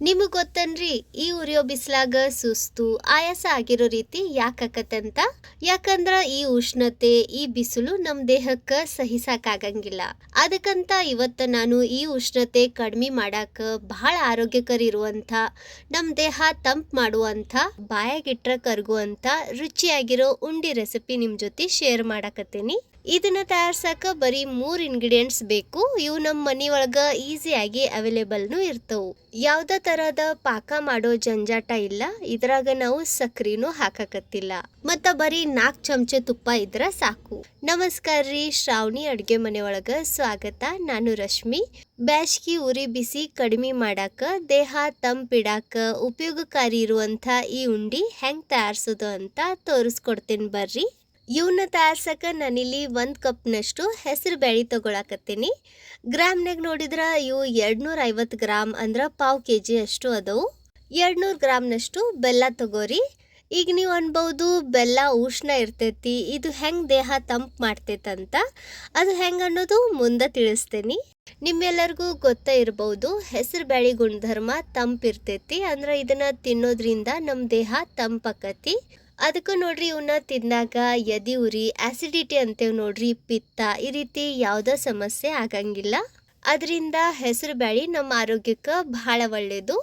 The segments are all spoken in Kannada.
ನಿಮಗೆ ಗೊತ್ತನ್ರಿ ಈ ಉರಿಯೋ ಬಿಸಿಲಾಗ ಸುಸ್ತು ಆಯಾಸ ಆಗಿರೋ ರೀತಿ ಯಾಕಂತ. ಯಾಕಂದ್ರ ಈ ಉಷ್ಣತೆ ಈ ಬಿಸಿಲು ನಮ್ಮ ದೇಹಕ್ಕೆ ಸಹಿಸಾಕಾಗಂಗಿಲ್ಲ. ಅದಕ್ಕಂತ ಇವತ್ತು ನಾನು ಈ ಉಷ್ಣತೆ ಕಡಿಮೆ ಮಾಡಾಕ ಬಹಳ ಆರೋಗ್ಯಕರ ಇರುವಂತ ನಮ್ಮ ದೇಹ ತಂಪು ಮಾಡುವಂತ ಬಾಯಾಗಿಟ್ರ ಕರಗುವಂತ ರುಚಿಯಾಗಿರೋ ಉಂಡಿ ರೆಸಿಪಿ ನಿಮ್ ಜೊತೆ ಶೇರ್ ಮಾಡಾಕತ್ತೀನಿ. ಇದನ್ನ ತಯಾರ್ಸಕ ಬರೀ 3 ಇಂಗ್ರೀಡಿಯೆಂಟ್ಸ್ ಬೇಕು. ಇವು ನಮ್ಮ ಮನಿ ಒಳಗ ಈಸಿಯಾಗಿ ಅವೈಲೇಬಲ್ನು ಇರ್ತವು. ಯಾವ್ದ ತರಹದ ಪಾಕ ಮಾಡೋ ಜಂಜಾಟ ಇಲ್ಲ. ಇದ್ರಾಗ ನಾವು ಸಕ್ರಿನೂ ಹಾಕಕತ್ತಿಲ್ಲ. ಮತ್ತ ಬರೀ 4 ಚಮಚೆ ತುಪ್ಪ ಇದ್ರ ಸಾಕು. ನಮಸ್ಕಾರ ರೀ, ಶ್ರಾವಣಿ ಅಡ್ಗೆ ಮನೆ ಒಳಗ ಸ್ವಾಗತ. ನಾನು ರಶ್ಮಿ. ಬ್ಯಾಸ್ಗಿ ಉರಿ ಬಿಸಿ ಕಡಿಮೆ ಮಾಡಾಕ ದೇಹ ತಂಪಿಡಾಕ ಉಪಯೋಗಕಾರಿ ಇರುವಂತ ಈ ಉಂಡಿ ಹೆಂಗ್ ತಯಾರಿಸೋದು ಅಂತ ತೋರಿಸ್ಕೊಡ್ತೀನಿ ಬರ್ರಿ. ಇವನ್ನ ತಯಾರ್ಸಕ ನಾನಿಲ್ಲಿ 1 ಕಪ್ನಷ್ಟು ಹೆಸರು ಬ್ಯಾಳಿ ತಗೊಳಕತ್ತೀನಿ. ಗ್ರಾಮ್ನಾಗ ನೋಡಿದ್ರ ಇವು 250 ಗ್ರಾಮ್ ಅಂದ್ರ 1/4 kg ಅಷ್ಟು ಅದವು. 200 ಗ್ರಾಮ್ನಷ್ಟು ಬೆಲ್ಲ ತಗೋರಿ. ಈಗ ನೀವು ಅನ್ಬಹುದು ಬೆಲ್ಲ ಉಷ್ಣ ಇರ್ತೈತಿ, ಇದು ಹೆಂಗ್ ದೇಹ ತಂಪು ಮಾಡ್ತೈತಂತ. ಅದು ಹೆಂಗ್ ಅನ್ನೋದು ಮುಂದೆ ತಿಳಿಸ್ತೇನಿ. ನಿಮ್ಮೆಲ್ಲರಿಗೂ ಗೊತ್ತೇ ಇರಬಹುದು, ಹೆಸರು ಬ್ಯಾಳಿ ಗುಣಧರ್ಮ ತಂಪಿರ್ತೈತಿ. ಅಂದ್ರೆ ಇದನ್ನ ತಿನ್ನೋದ್ರಿಂದ ನಮ್ಮ ದೇಹ ತಂಪಾಕತಿ. ಅದಕ್ಕೆ ನೋಡ್ರಿ ಇವನ್ನ ತಿಂದಾಗ ಎದಿ ಉರಿ, ಆಸಿಡಿಟಿ ಅಂತೇವ್ ನೋಡ್ರಿ, ಪಿತ್ತ, ಈ ರೀತಿ ಯಾವುದೇ ಸಮಸ್ಯೆ ಆಗಂಗಿಲ್ಲ. ಅದರಿಂದ ಹೆಸರು ಬ್ಯಾಳಿ ನಮ್ಮ ಆರೋಗ್ಯಕ್ಕೆ ಬಹಳ ಒಳ್ಳೇದು.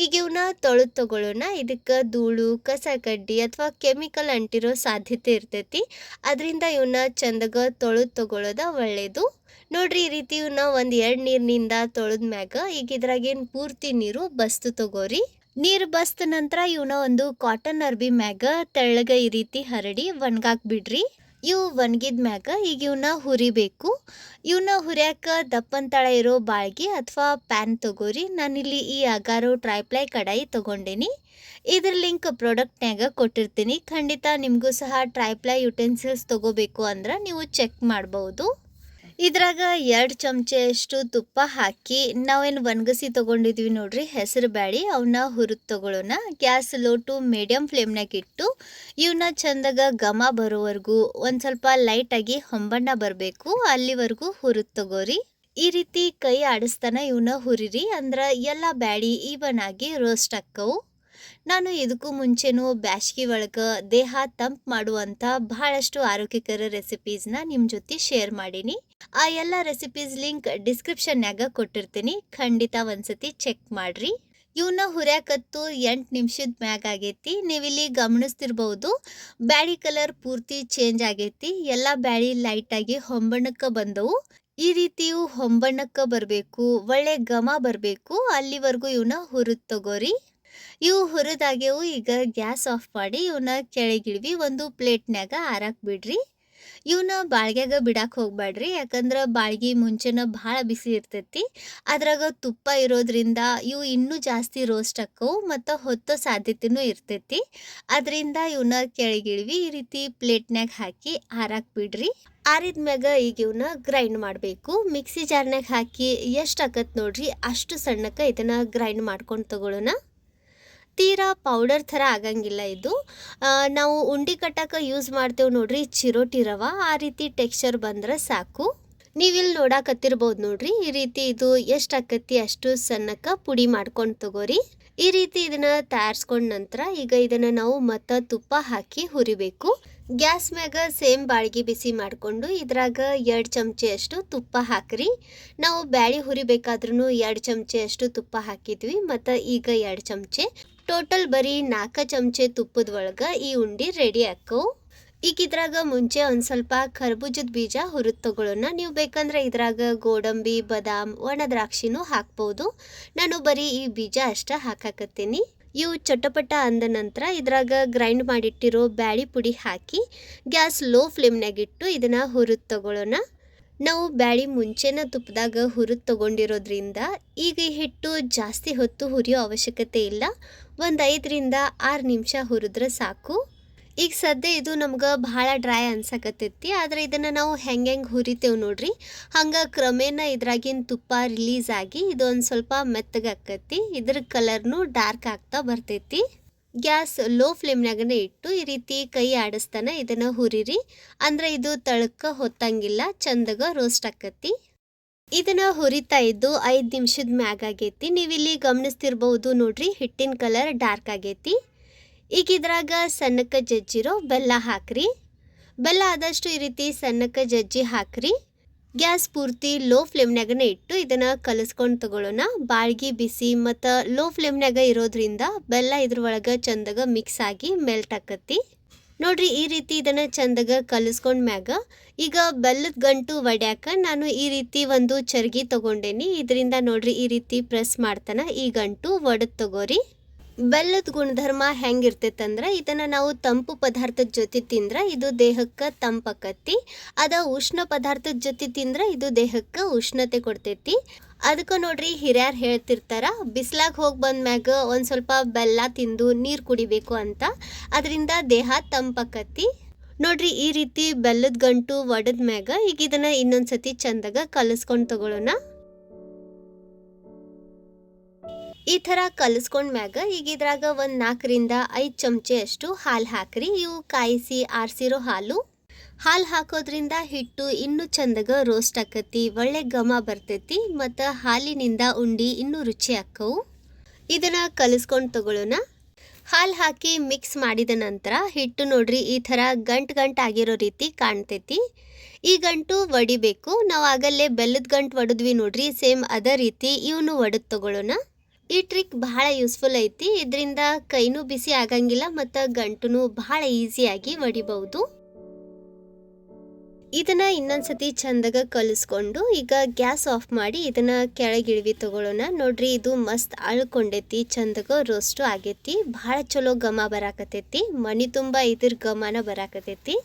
ಈಗ ಇವನ್ನ ತೊಳೆದು ತಗೊಳ್ಳೋಣ. ಇದಕ್ಕೆ ಧೂಳು, ಕಸ ಕಡ್ಡಿ ಅಥವಾ ಕೆಮಿಕಲ್ ಅಂಟಿರೋ ಸಾಧ್ಯತೆ ಇರ್ತೈತಿ. ಅದರಿಂದ ಇವನ್ನ ಚಂದಗ ತೊಳೆದು ತಗೊಳ್ಳೋದ ಒಳ್ಳೇದು. ನೋಡ್ರಿ ಈ ರೀತಿ ಇವನ್ನ 1-2 ನೀರಿನಿಂದ ತೊಳೆದ ಮ್ಯಾಗ ಈಗ ಇದ್ರಾಗೇನು ಪೂರ್ತಿ ನೀರು ಬಸ್ತು ತಗೋರಿ. ನೀರು ಬಸ್ತ ನಂತರ ಇವನ್ನ ಒಂದು ಕಾಟನ್ ಅರ್ಬಿ ಮ್ಯಾಗ ತೆಳ್ಳಗ ಈ ರೀತಿ ಹರಡಿ ಒಣಗಾಕ್ ಬಿಡ್ರಿ. ಇವು ಒಣಗಿದ ಮ್ಯಾಗ ಈಗ ಇವನ್ನ ಹುರಿಬೇಕು. ಇವನ್ನ ಹುರಿಯಾಕ ದಪ್ಪಂತಳ ಇರೋ ಬಾಳ್ಗಿ ಅಥವಾ ಪ್ಯಾನ್ ತಗೋರಿ. ನಾನಿಲ್ಲಿ ಈ ಅಗಾರೋ ಟ್ರೈಪ್ಲೈ ಕಡಾಯಿ ತಗೊಂಡೇನಿ. ಇದ್ರ ಲಿಂಕ್ ಪ್ರಾಡಕ್ಟ್ನ್ಯಾಗ ಕೊಟ್ಟಿರ್ತೀನಿ. ಖಂಡಿತ ನಿಮಗೂ ಸಹ ಟ್ರೈಪ್ಲೈ ಯುಟೆನ್ಸಿಲ್ಸ್ ತಗೋಬೇಕು ಅಂದ್ರೆ ನೀವು ಚೆಕ್ ಮಾಡ್ಬೋದು. ಇದ್ರಾಗ 2 ಚಮಚೆಯಷ್ಟು ತುಪ್ಪ ಹಾಕಿ ನಾವೇನು ಒಣಗಿಸಿ ತಗೊಂಡಿದ್ವಿ ನೋಡ್ರಿ ಹೆಸರು ಬ್ಯಾಳಿ, ಅವನ್ನ ಹುರಿದು ತಗೊಳ್ಳೋಣ. ಗ್ಯಾಸ್ ಲೋ ಟು ಮೀಡಿಯಂ ಫ್ಲೇಮ್ನಾಗ ಇಟ್ಟು ಇವನ್ನ ಚಂದಾಗ ಘಮ ಬರೋವರೆಗೂ ಒಂದು ಸ್ವಲ್ಪ ಲೈಟಾಗಿ ಹೊಂಬಣ್ಣ ಬರಬೇಕು, ಅಲ್ಲಿವರೆಗೂ ಹುರಿದು ತಗೋರಿ. ಈ ರೀತಿ ಕೈ ಆಡಿಸ್ತಾನ ಇವನ್ನ ಹುರಿರಿ, ಅಂದ್ರೆ ಎಲ್ಲ ಬ್ಯಾಳಿ ಈವನ್ ಆಗಿ ರೋಸ್ಟ್ ಆಕ್ಕವು. ನಾನು ಇದಕ್ಕೂ ಮುಂಚೆನೂ ಬ್ಯಾಸ್ಗಿ ಒಳಗೆ ದೇಹ ತಂಪು ಮಾಡುವಂಥ ಬಹಳಷ್ಟು ಆರೋಗ್ಯಕರ ರೆಸಿಪೀಸ್ನ ನಿಮ್ಮ ಜೊತೆ ಶೇರ್ ಮಾಡೀನಿ. ಆ ಎಲ್ಲ ರೆಸಿಪೀಸ್ ಲಿಂಕ್ ಡಿಸ್ಕ್ರಿಪ್ಷನ್ಯಾಗ ಕೊಟ್ಟಿರ್ತೀನಿ. ಖಂಡಿತ ಒಂದ್ಸತಿ ಚೆಕ್ ಮಾಡ್ರಿ. ಇವನ್ನ ಹುರಿಯಾಕತ್ತು 8 ನಿಮಿಷದ ಮ್ಯಾಗ ಆಗೈತಿ. ನೀವಿಲ್ಲಿ ಗಮನಿಸ್ತಿರ್ಬೋದು ಬ್ಯಾಳಿ ಕಲರ್ ಪೂರ್ತಿ ಚೇಂಜ್ ಆಗೈತಿ. ಎಲ್ಲ ಬ್ಯಾಳಿ ಲೈಟಾಗಿ ಹೊಂಬಣ್ಣಕ್ಕೆ ಬಂದವು. ಈ ರೀತಿಯು ಹೊಂಬಣ್ಣಕ್ಕೆ ಬರಬೇಕು, ಒಳ್ಳೆ ಘಮ ಬರಬೇಕು, ಅಲ್ಲಿವರೆಗೂ ಇವನ್ನ ಹುರಿದು ತಗೋರಿ. ಇವು ಹುರಿದಾಗ್ಯವು. ಈಗ ಗ್ಯಾಸ್ ಆಫ್ ಮಾಡಿ ಇವನ್ನ ಕೆಳಗಿಡ್ವಿ ಒಂದು ಪ್ಲೇಟ್ನ್ಯಾಗ ಆರಾಕ್ ಬಿಡ್ರಿ. ಇವನ್ನ ಬಾಳ್ಗ್ಯಾಗ ಬಿಡಾಕ್ ಹೋಗ್ಬೇಡ್ರಿ, ಯಾಕಂದ್ರೆ ಬಾಳ್ಗಿ ಮುಂಚೆನ ಭಾಳ ಬಿಸಿ ಇರ್ತೈತಿ. ಅದ್ರಾಗ ತುಪ್ಪ ಇರೋದ್ರಿಂದ ಇವು ಇನ್ನೂ ಜಾಸ್ತಿ ರೋಸ್ಟ್ ಆಕ್ಕವು ಮತ್ತು ಹೊತ್ತೋ ಸಾಧ್ಯತೆನೂ ಇರ್ತೈತಿ. ಅದರಿಂದ ಇವನ್ನ ಕೆಳಗಿಡ್ವಿ ಈ ರೀತಿ ಪ್ಲೇಟ್ನ್ಯಾಗ ಹಾಕಿ ಆರಾಕ್ ಬಿಡ್ರಿ. ಆರಿದ್ಮ್ಯಾಗ ಈಗ ಇವನ್ನ ಗ್ರೈಂಡ್ ಮಾಡಬೇಕು. ಮಿಕ್ಸಿ ಜಾರ್ನ್ಯಾಗ ಹಾಕಿ ಎಷ್ಟು ಆಕತ್ ನೋಡ್ರಿ ಅಷ್ಟು ಸಣ್ಣಕ್ಕೆ ಇದನ್ನ ಗ್ರೈಂಡ್ ಮಾಡ್ಕೊಂಡು ತಗೊಳ್ಳೋಣ. ತೀರಾ ಪೌಡರ್ ಥರ ಆಗಂಗಿಲ್ಲ ಇದು. ನಾವು ಉಂಡಿ ಕಟ್ಟಕ್ಕೆ ಯೂಸ್ ಮಾಡ್ತೇವೆ ನೋಡ್ರಿ ಚಿರೋಟಿ ರವ, ಆ ರೀತಿ ಟೆಕ್ಸ್ಚರ್ ಬಂದ್ರೆ ಸಾಕು. ನೀವಿಲ್ಲಿ ನೋಡಾಕತ್ತಿರ್ಬೋದು ನೋಡ್ರಿ, ಈ ರೀತಿ ಇದು ಎಷ್ಟು ಆಕತಿ ಅಷ್ಟು ಸಣ್ಣಕ್ಕೆ ಪುಡಿ ಮಾಡ್ಕೊಂಡು ತಗೋರಿ. ಈ ರೀತಿ ಇದನ್ನ ತಯಾರಿಸ್ಕೊಂಡ ನಂತರ ಈಗ ಇದನ್ನ ನಾವು ಮತ್ತೆ ತುಪ್ಪ ಹಾಕಿ ಹುರಿಬೇಕು. ಗ್ಯಾಸ್ ಮ್ಯಾಗ ಸೇಮ್ ಬಾಳ್ಗಿ ಬಿಸಿ ಮಾಡಿಕೊಂಡು ಇದ್ರಾಗ 2 ಚಮಚೆಯಷ್ಟು ತುಪ್ಪ ಹಾಕ್ರಿ. ನಾವು ಬ್ಯಾಳಿ ಹುರಿಬೇಕಾದ್ರೂ 2 ಚಮಚೆಯಷ್ಟು ತುಪ್ಪ ಹಾಕಿದ್ವಿ ಮತ್ತು ಈಗ 2 ಚಮಚೆ, ಟೋಟಲ್ ಬರೀ 4 ಚಮಚೆ ತುಪ್ಪದ ಒಳಗೆ ಈ ಉಂಡಿ ರೆಡಿ ಆಕ್ಕವು. ಈಗ ಇದ್ರಾಗ ಮುಂಚೆ ಒಂದು ಸ್ವಲ್ಪ ಕರ್ಬೂಜದ ಬೀಜ ಹುರಿದು ತಗೊಳ್ಳೋಣ. ನೀವು ಬೇಕಂದ್ರೆ ಇದ್ರಾಗ ಗೋಡಂಬಿ, ಬಾದಾಮ್, ಒಣ ದ್ರಾಕ್ಷಿನೂ ಹಾಕ್ಬೋದು. ನಾನು ಬರೀ ಈ ಬೀಜ ಅಷ್ಟೇ ಹಾಕಾಕತ್ತೀನಿ. ಇವು ಚಟಪಟ ಅಂದ ನಂತರ ಇದ್ರಾಗ ಗ್ರೈಂಡ್ ಮಾಡಿಟ್ಟಿರೋ ಬ್ಯಾಳಿ ಪುಡಿ ಹಾಕಿ ಗ್ಯಾಸ್ ಲೋ ಫ್ಲೇಮ್ನಾಗಿಟ್ಟು ಇದನ್ನು ಹುರಿದು ತಗೊಳ್ಳೋಣ. ನಾವು ಬ್ಯಾಳಿ ಮುಂಚೆನ ತುಪ್ಪದಾಗ ಹುರಿದು ತಗೊಂಡಿರೋದ್ರಿಂದ ಈಗ ಈ ಹಿಟ್ಟು ಜಾಸ್ತಿ ಹೊತ್ತು ಹುರಿಯೋ ಅವಶ್ಯಕತೆ ಇಲ್ಲ. ಒಂದು 5ರಿಂದ 6 ನಿಮಿಷ ಹುರಿದ್ರೆ ಸಾಕು. ಈಗ ಸದ್ಯ ಇದು ನಮ್ಗೆ ಭಾಳ ಡ್ರೈ ಅನ್ಸಕತ್ತೈತಿ, ಆದರೆ ಇದನ್ನು ನಾವು ಹೆಂಗೆ ಹುರಿತೇವೆ ನೋಡ್ರಿ ಹಂಗೆ ಕ್ರಮೇಣ ಇದ್ರಾಗಿನ ತುಪ್ಪ ರಿಲೀಸ್ ಆಗಿ ಇದೊಂದು ಸ್ವಲ್ಪ ಮೆತ್ತಗಾಕತಿ. ಇದ್ರ ಕಲರ್ನು ಡಾರ್ಕ್ ಆಗ್ತಾ ಬರ್ತೈತಿ. ಗ್ಯಾಸ್ ಲೋ ಫ್ಲೇಮ್ನಾಗನೇ ಇಟ್ಟು ಈ ರೀತಿ ಕೈ ಆಡಿಸ್ತಾನೆ ಇದನ್ನು ಹುರಿರಿ. ಅಂದ್ರೆ ಇದು ತಳಕ್ಕೆ ಹೊತ್ತಂಗಿಲ್ಲ, ಚಂದಗ ರೋಸ್ಟ್ ಆಕತಿ. ಇದನ್ನ ಹುರಿತಾ ಇದ್ದು 5 ನಿಮಿಷದ ಮ್ಯಾಗ ಆಗೈತಿ. ನೀವಿಲ್ಲಿ ಗಮನಿಸ್ತಿರ್ಬಹುದು ನೋಡ್ರಿ, ಹಿಟ್ಟಿನ ಕಲರ್ ಡಾರ್ಕ್ ಆಗೈತಿ. ಈಗ ಇದ್ರಾಗ ಸಣ್ಣಕ್ಕೆ ಜಜ್ಜಿರೋ ಬೆಲ್ಲ ಹಾಕ್ರಿ. ಬೆಲ್ಲ ಆದಷ್ಟು ಈ ರೀತಿ ಸಣ್ಣಕ್ಕೆ ಜಜ್ಜಿ ಹಾಕ್ರಿ. ಗ್ಯಾಸ್ ಪೂರ್ತಿ ಲೋ ಫ್ಲೇಮ್ನಾಗನ ಇಟ್ಟು ಇದನ್ನ ಕಲಿಸ್ಕೊಂಡು ತಗೊಳ್ಳೋಣ. ಬಾಳ್ಗಿ ಬಿಸಿ ಮತ್ತು ಲೋ ಫ್ಲೇಮ್ನಾಗ ಇರೋದ್ರಿಂದ ಬೆಲ್ಲ ಇದ್ರೊಳಗೆ ಚಂದಾಗ ಮಿಕ್ಸ್ ಆಗಿ ಮೆಲ್ಟ್ ಆಕತಿ. ನೋಡ್ರಿ, ಈ ರೀತಿ ಇದನ್ನ ಚಂದಾಗ ಕಲಿಸ್ಕೊಂಡ್ ಮ್ಯಾಗ ಈಗ ಬೆಲ್ಲದ ಗಂಟು ಒಡ್ಯಾಕ ನಾನು ಈ ರೀತಿ ಒಂದು ಚರ್ಗಿ ತಗೊಂಡೇನಿ. ಇದರಿಂದ ನೋಡ್ರಿ ಈ ರೀತಿ ಪ್ರೆಸ್ ಮಾಡ್ತಾನ ಈ ಗಂಟು ಒಡೆದ್ ತಗೋರಿ. ಬೆಲ್ಲದ ಗುಣಧರ್ಮ ಹೆಂಗಿರ್ತೈತಂದ್ರೆ ಇದನ್ನ ನಾವು ತಂಪು ಪದಾರ್ಥದ ಜೊತೆ ತಿಂದ್ರೆ ಇದು ದೇಹಕ್ಕೆ ತಂಪಾಕತಿ. ಉಷ್ಣ ಪದಾರ್ಥದ ಜೊತೆ ತಿಂದ್ರೆ ಇದು ದೇಹಕ್ಕೆ ಉಷ್ಣತೆ ಕೊಡ್ತೈತಿ. ಅದಕ್ಕೆ ನೋಡ್ರಿ ಹಿರಿಯರ್ ಹೇಳ್ತಿರ್ತಾರ, ಬಿಸ್ಲಾಗ ಹೋಗಿ ಬಂದ್ಮ್ಯಾಗ ಒಂದು ಸ್ವಲ್ಪ ಬೆಲ್ಲ ತಿಂದು ನೀರು ಕುಡಿಬೇಕು ಅಂತ. ಅದರಿಂದ ದೇಹ ತಂಪಾಕತಿ. ನೋಡ್ರಿ, ಈ ರೀತಿ ಬೆಲ್ಲದ ಗಂಟು ಒಡೆದ ಮ್ಯಾಗ ಈಗ ಇದನ್ನ ಇನ್ನೊಂದ್ಸತಿ ಚಂದಾಗ ಕಲಿಸ್ಕೊಂಡು ತಗೊಳ್ಳೋಣ. ಈ ಥರ ಕಲಿಸ್ಕೊಂಡ್ ಮ್ಯಾಗ ಈಗ ಇದ್ರಾಗ ಒಂದು 4 ರಿಂದ 5 ಚಮಚೆ ಅಷ್ಟು ಹಾಲು ಹಾಕ್ರಿ. ಇವು ಕಾಯಿಸಿ ಆರಿಸಿರೋ ಹಾಲು. ಹಾಲು ಹಾಕೋದ್ರಿಂದ ಹಿಟ್ಟು ಇನ್ನೂ ಚಂದಾಗ ರೋಸ್ಟ್ ಆಕತಿ, ಒಳ್ಳೆ ಘಮ ಬರ್ತೈತಿ ಮತ್ತು ಹಾಲಿನಿಂದ ಉಂಡಿ ಇನ್ನೂ ರುಚಿ ಆಕ್ಕವು. ಇದನ್ನ ಕಲಿಸ್ಕೊಂಡು ತಗೊಳ್ಳೋಣ. ಹಾಲು ಹಾಕಿ ಮಿಕ್ಸ್ ಮಾಡಿದ ನಂತರ ಹಿಟ್ಟು ನೋಡ್ರಿ ಈ ಥರ ಗಂಟು ಆಗಿರೋ ರೀತಿ ಕಾಣ್ತೈತಿ. ಈ ಗಂಟು ಒಡಿಬೇಕು. ನಾವು ಆಗಲ್ಲೇ ಬೆಲ್ಲದ ಗಂಟು ಒಡೆದ್ವಿ ನೋಡ್ರಿ, ಸೇಮ್ ಅದೇ ರೀತಿ ಇವನು ಒಡೆದು ತಗೊಳ್ಳೋಣ. ಈ ಟ್ರಿಕ್ ಬಹಳ ಯೂಸ್ಫುಲ್ ಐತಿ. ಇದರಿಂದ ಕೈನೂ ಬಿಸಿ ಆಗಂಗಿಲ್ಲ ಮತ್ತು ಗಂಟುನು ಬಹಳ ಈಸಿಯಾಗಿ ಒಡಿಬಹುದು. ಇದನ್ನ ಇನ್ನೊಂದ್ಸತಿ ಚಂದಾಗ ಕಲಿಸ್ಕೊಂಡು ಈಗ ಗ್ಯಾಸ್ ಆಫ್ ಮಾಡಿ ಇದನ್ನ ಕೆಳಗಿಳಿವಿ ತಗೊಳ್ಳೋಣ. ನೋಡ್ರಿ, ಇದು ಮಸ್ತ್ ಅಳ್ಕೊಂಡೈತಿ, ಚಂದಾಗ ರೋಸ್ಟು ಆಗೈತಿ, ಬಹಳ ಚಲೋ ಘಮ ಬರಾಕತೈತಿ, ಮನಿ ತುಂಬ ಇದ್ರ ಘಮನ ಬರಾಕತೈತಿ.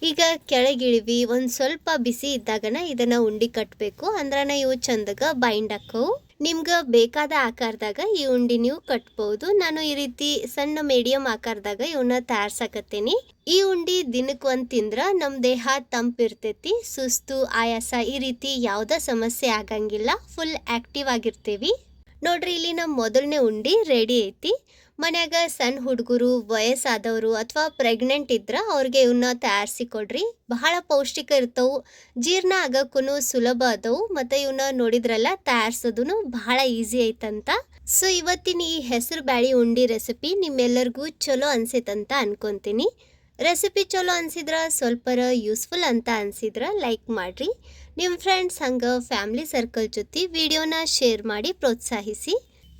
ಈಗ ಕೆಳಗಿಳಿವಿ. ಒಂದು ಸ್ವಲ್ಪ ಬಿಸಿ ಇದ್ದಾಗನ ಇದನ್ನ ಉಂಡಿ ಕಟ್ಟಬೇಕು, ಅಂದ್ರನ ಇವು ಚಂದಾಗ ಬೈಂಡ್ ಹಾಕವು. ನಿಮ್ಗೆ ಬೇಕಾದ ಆಕಾರದಾಗ ಈ ಉಂಡಿ ನೀವು ಕಟ್ಬೋದು. ನಾನು ಈ ರೀತಿ ಸಣ್ಣ ಮೀಡಿಯಂ ಆಕಾರದಾಗ ಇವನ್ನ ತಯಾರ್ಸಕತ್ತೇನಿ. ಈ ಉಂಡಿ ದಿನಕ್ಕೆ ಒಂದು ತಿಂದ್ರ ನಮ್ಮ ದೇಹ ತಂಪಿರ್ತೈತಿ, ಸುಸ್ತು ಆಯಾಸ ಈ ರೀತಿ ಯಾವುದೇ ಸಮಸ್ಯೆ ಆಗಂಗಿಲ್ಲ, ಫುಲ್ ಆಕ್ಟಿವ್ ಆಗಿರ್ತೀವಿ. ನೋಡ್ರಿ, ಇಲ್ಲಿ ನಮ್ಮ ಮೊದಲನೇ ಉಂಡಿ ರೆಡಿ ಐತಿ. ಮನ್ಯಾಗ ಸಣ್ಣ ಹುಡುಗರು, ವಯಸ್ಸಾದವರು ಅಥವಾ ಪ್ರೆಗ್ನೆಂಟ್ ಇದ್ರೆ ಅವ್ರಿಗೆ ಇವನ್ನ ತಯಾರಿಸಿ ಕೊಡ್ರಿ. ಬಹಳ ಪೌಷ್ಟಿಕ ಇರ್ತವು, ಜೀರ್ಣ ಆಗಕ್ಕೂ ಸುಲಭ ಅದವು ಮತ್ತು ಇವನ್ನ ನೋಡಿದ್ರಲ್ಲ ತಯಾರಿಸೋದು ಬಹಳ ಈಸಿ ಐತಂತ. ಸೊ ಇವತ್ತಿನ ಈ ಹೆಸರು ಬ್ಯಾಳಿ ಉಂಡಿ ರೆಸಿಪಿ ನಿಮ್ಮೆಲ್ಲರಿಗೂ ಚಲೋ ಅನ್ಸೈತಂತ ಅನ್ಕೊಂತೀನಿ. ರೆಸಿಪಿ ಚಲೋ ಅನ್ಸಿದ್ರ ಸ್ವಲ್ಪರ ಯೂಸ್ಫುಲ್ ಅಂತ ಅನ್ಸಿದ್ರ ಲೈಕ್ ಮಾಡ್ರಿ. ನಿಮ್ಮ ಫ್ರೆಂಡ್ಸ್ ಹಂಗೆ ಫ್ಯಾಮಿಲಿ ಸರ್ಕಲ್ ಜೊತೆ ವಿಡಿಯೋನ ಶೇರ್ ಮಾಡಿ ಪ್ರೋತ್ಸಾಹಿಸಿ.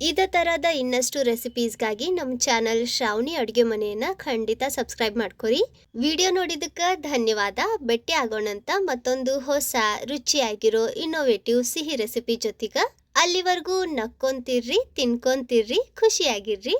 ಇದೇ ಥರದ ಇನ್ನಷ್ಟು ರೆಸಿಪೀಸ್ಗಾಗಿ ನಮ್ಮ ಚಾನಲ್ ಶ್ರಾವಣಿ ಅಡುಗೆ ಮನೆಯನ್ನು ಖಂಡಿತ ಸಬ್ಸ್ಕ್ರೈಬ್ ಮಾಡ್ಕೊರಿ. ವಿಡಿಯೋ ನೋಡಿದ್ದಕ್ಕೆ ಧನ್ಯವಾದ. ಭೇಟಿ ಆಗೋಣಂತ ಮತ್ತೊಂದು ಹೊಸ ರುಚಿಯಾಗಿರೋ ಇನ್ನೋವೇಟಿವ್ ಸಿಹಿ ರೆಸಿಪಿ ಜೊತೆಗೆ. ಅಲ್ಲಿವರೆಗೂ ನಕ್ಕೊಂತಿರ್ರಿ, ತಿನ್ಕೊಂತಿರ್ರಿ, ಖುಷಿಯಾಗಿರ್ರಿ.